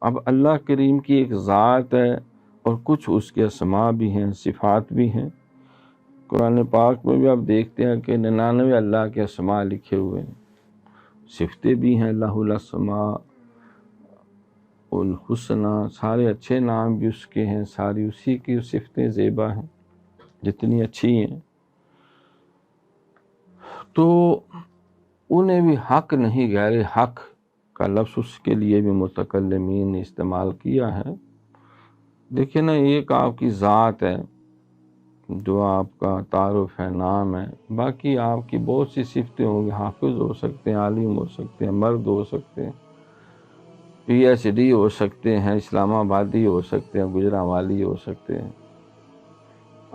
اب اللہ کریم کی ایک ذات ہے اور کچھ اس کے اسماء بھی ہیں، صفات بھی ہیں۔ قرآن پاک میں بھی آپ دیکھتے ہیں کہ 99 اللہ کے اسماء لکھے ہوئے ہیں، صفتیں بھی ہیں، لہ الاسماء الحسنی، سارے اچھے نام بھی اس کے ہیں، ساری اسی کی صفتیں زیبا ہیں جتنی اچھی ہیں۔ تو انہیں بھی حق نہیں، غیر حق کا لفظ اس کے لیے بھی متکلمین نے استعمال کیا ہے۔ دیکھیں نا، ایک آپ کی ذات ہے جو آپ کا تعارف ہے، نام ہے، باقی آپ کی بہت سی صفتیں ہوں گی، حافظ ہو سکتے ہیں، عالم ہو سکتے ہیں، مرد ہو سکتے ہیں، پی ایچ ڈی ہو سکتے ہیں، اسلام آبادی ہو سکتے ہیں، گجرانوالی ہو سکتے ہیں،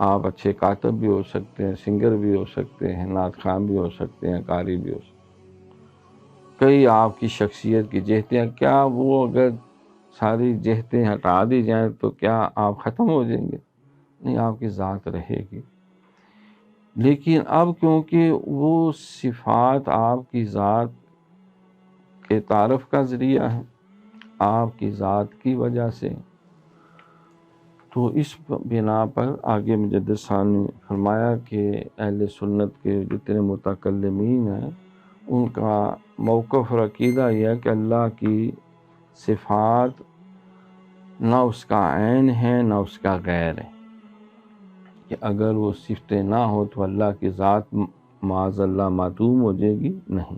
آپ اچھے کاتب بھی ہو سکتے ہیں، سنگر بھی ہو سکتے ہیں، نعت خواں بھی ہو سکتے ہیں، قاری بھی ہو سکتے ہیں۔ کئی آپ کی شخصیت کی جہتیں ہیں، کیا وہ اگر ساری جہتیں ہٹا دی جائیں تو کیا آپ ختم ہو جائیں گے؟ نہیں، آپ کی ذات رہے گی۔ لیکن اب کیونکہ وہ صفات آپ کی ذات کے تعارف کا ذریعہ ہے، آپ کی ذات کی وجہ سے، تو اس بنا پر آگے مجدد صاحب نے فرمایا کہ اہل سنت کے جتنے متکلمین ہیں ان کا موقف اور عقیدہ یہ ہے کہ اللہ کی صفات نہ اس کا عین ہے نہ اس کا غیر ہے، کہ اگر وہ صفتیں نہ ہو تو اللہ کی ذات معاذ اللہ معدوم ہو جائے گی، نہیں،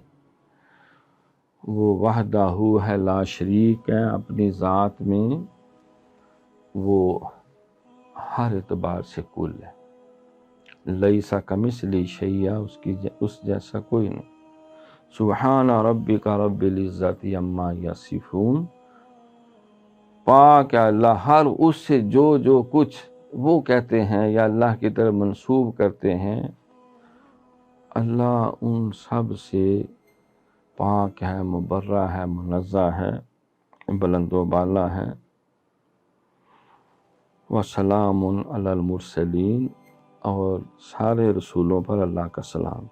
وہ وحدہ ہے، لا شریک ہے، اپنی ذات میں وہ ہر اعتبار سے کل ہے، لیسا کمثلہ شیء، اس جیسا کوئی نہیں۔ سبحان ربک رب العزت عما یصفون، پاک ہے اللہ ہر اس سے جو کچھ وہ کہتے ہیں یا اللہ کی طرف منسوب کرتے ہیں، اللہ ان سب سے پاک ہے، مبرہ ہے، منزہ ہے، بلند و بالا ہے۔ وسلام علی المرسلین، اور سارے رسولوں پر اللہ کا سلام۔